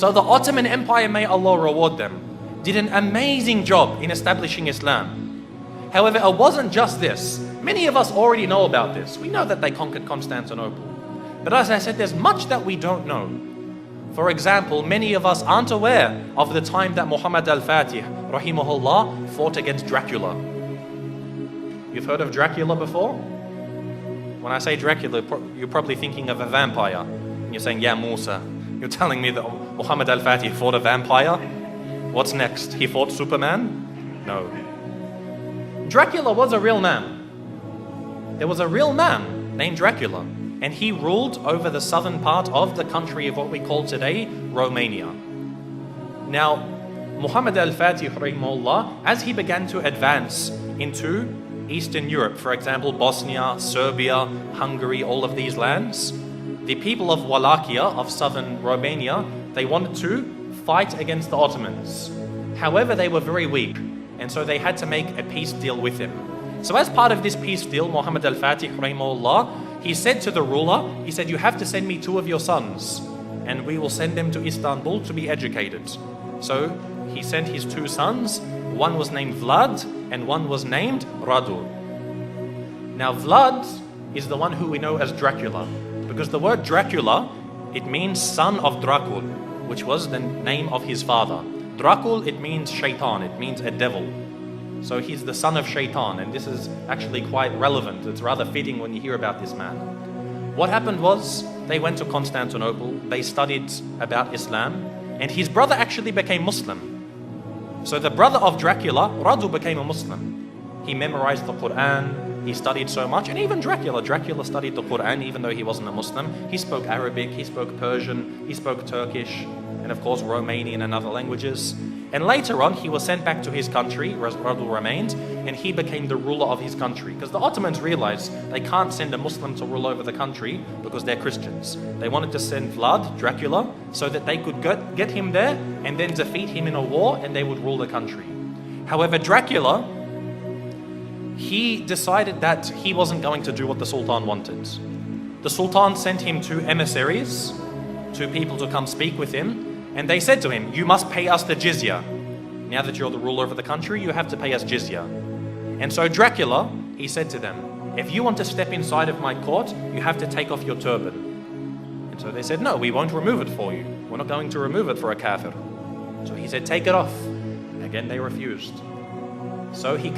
So the Ottoman Empire, may Allah reward them, did an amazing job in establishing Islam. However, it wasn't just this. Many of us already know about this. We know that they conquered Constantinople. But as I said, there's much that we don't know. For example, many of us aren't aware of the time that Muhammad al-Fatih, rahimahullah, fought against Dracula. You've heard of Dracula before? When I say Dracula, you're probably thinking of a vampire. And you're saying, yeah, Musa, you're telling me that Muhammad al-Fatih fought a vampire? What's next? He fought Superman? No. Dracula was a real man. There was a real man named Dracula, and he ruled over the southern part of the country of what we call today Romania. Now, Muhammad al-Fatih, rahimahullah, as he began to advance into Eastern Europe, for example, Bosnia, Serbia, Hungary, all of these lands, the people of Wallachia, of southern Romania, they wanted to fight against the Ottomans. However, they were very weak, and so they had to make a peace deal with him. So as part of this peace deal, Muhammad al-Fatih, rahimahullah, he said to the ruler, he said, you have to send me 2 of your sons, and we will send them to Istanbul to be educated. So he sent his 2 sons. One was named Vlad, and one was named Radu. Now Vlad is the one who we know as Dracula, because the word Dracula, it means son of Dracul, which was the name of his father. Dracul, it means shaitan, it means a devil. So he's the son of shaitan, and this is actually quite relevant. It's rather fitting when you hear about this man. What happened was, they went to Constantinople, they studied about Islam, and his brother actually became Muslim. So the brother of Dracula, Radu, became a Muslim. He memorized the Quran, he studied so much, and even Dracula studied the Quran even though he wasn't a Muslim. He spoke Arabic, he spoke Persian, he spoke Turkish, and of course Romanian and other languages. And later on, he was sent back to his country, Radu remained, and he became the ruler of his country. Because the Ottomans realized they can't send a Muslim to rule over the country because they're Christians. They wanted to send Vlad, Dracula, so that they could get him there and then defeat him in a war, and they would rule the country. However, Dracula, he decided that he wasn't going to do what the Sultan wanted. The Sultan sent him 2 emissaries, 2 people to come speak with him, and they said to him, you must pay us the jizya. Now that you're the ruler of the country, you have to pay us jizya. And so Dracula, he said to them, if you want to step inside of my court, you have to take off your turban. And so they said, no, we won't remove it for you. We're not going to remove it for a kafir. So he said, take it off. Again, they refused. So he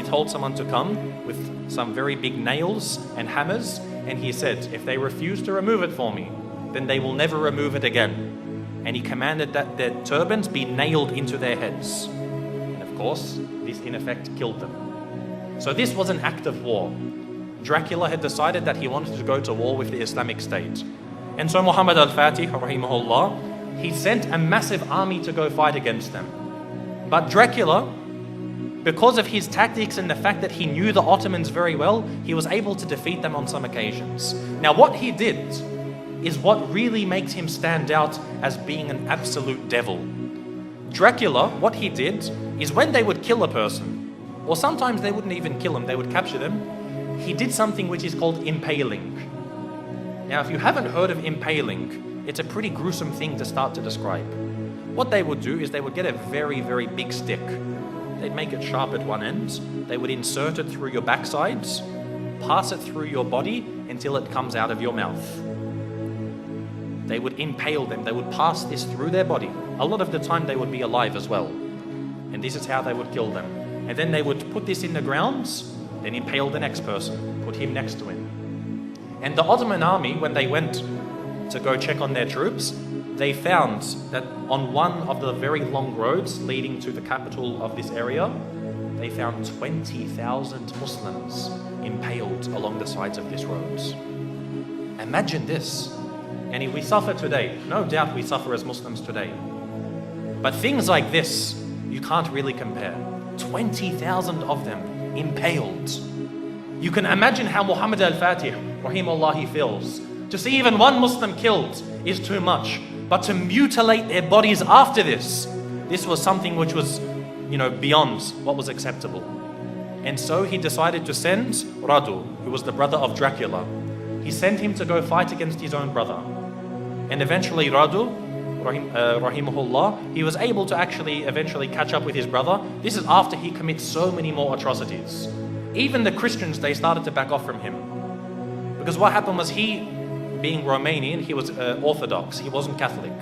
told someone to come with some very big nails and hammers, and he said, if they refuse to remove it for me, then they will never remove it again. And he commanded that their turbans be nailed into their heads. And of course, this in effect killed them. So this was an act of war. Dracula had decided that he wanted to go to war with the Islamic State. And so Muhammad al-Fatih, rahimahullah, he sent a massive army to go fight against them. But Dracula, because of his tactics and the fact that he knew the Ottomans very well, he was able to defeat them on some occasions. Now what he did is what really makes him stand out as being an absolute devil. Dracula, what he did is when they would kill a person, or sometimes they wouldn't even kill him, they would capture them, he did something which is called impaling. Now if you haven't heard of impaling, it's a pretty gruesome thing to start to describe. What they would do is they would get a very, very big stick. They'd make it sharp at one end, they would insert it through your backsides, pass it through your body until it comes out of your mouth. They would impale them, they would pass this through their body. A lot of the time they would be alive as well. And this is how they would kill them. And then they would put this in the ground, then impale the next person, put him next to him. And the Ottoman army, when they went to go check on their troops, they found that on one of the very long roads leading to the capital of this area, they found 20,000 Muslims impaled along the sides of this road. Imagine this. And we suffer today. No doubt we suffer as Muslims today. But things like this, you can't really compare. 20,000 of them impaled. You can imagine how Muhammad al-Fatih, rahimahullah, he feels. To see even one Muslim killed is too much. But to mutilate their bodies after this was something which was, beyond what was acceptable. And so he decided to send Radu, who was the brother of Dracula. He sent him to go fight against his own brother. And eventually Radu, rahimahullah, he was able to actually eventually catch up with his brother. This is after he commits so many more atrocities. Even the Christians, they started to back off from him. Because what happened was he, being Romanian, he was Orthodox, he wasn't Catholic.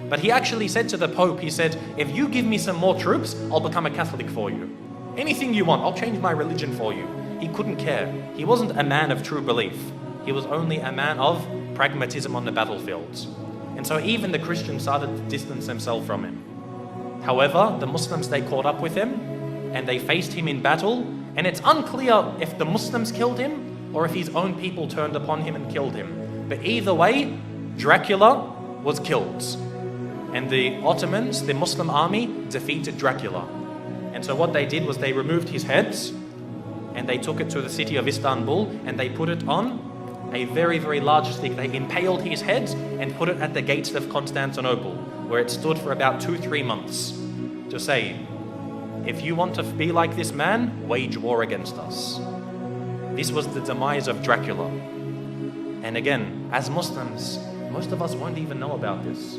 But he actually said to the Pope, he said, if you give me some more troops, I'll become a Catholic for you. Anything you want, I'll change my religion for you. He couldn't care. He wasn't a man of true belief. He was only a man of pragmatism on the battlefields. And so even the Christians started to distance themselves from him. However, the Muslims, they caught up with him and they faced him in battle. And it's unclear if the Muslims killed him or if his own people turned upon him and killed him. But either way, Dracula was killed. And the Ottomans, the Muslim army, defeated Dracula. And so what they did was they removed his heads and they took it to the city of Istanbul and they put it on a very, very large stick. They impaled his head and put it at the gates of Constantinople, where it stood for about 2-3 months, to say, if you want to be like this man, wage war against us. This was the demise of Dracula. And again, as Muslims, most of us won't even know about this.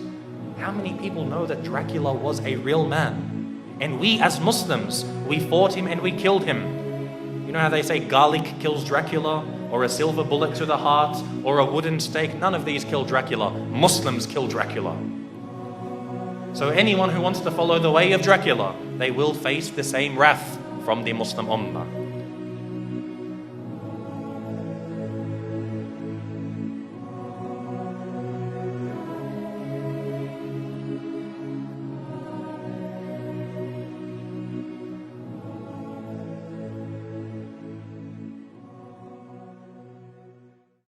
How many people know that Dracula was a real man? And we as Muslims, we fought him and we killed him. You know how they say garlic kills Dracula, or a silver bullet to the heart, or a wooden stake? None of these kill Dracula. Muslims kill Dracula. So anyone who wants to follow the way of Dracula, they will face the same wrath from the Muslim Ummah.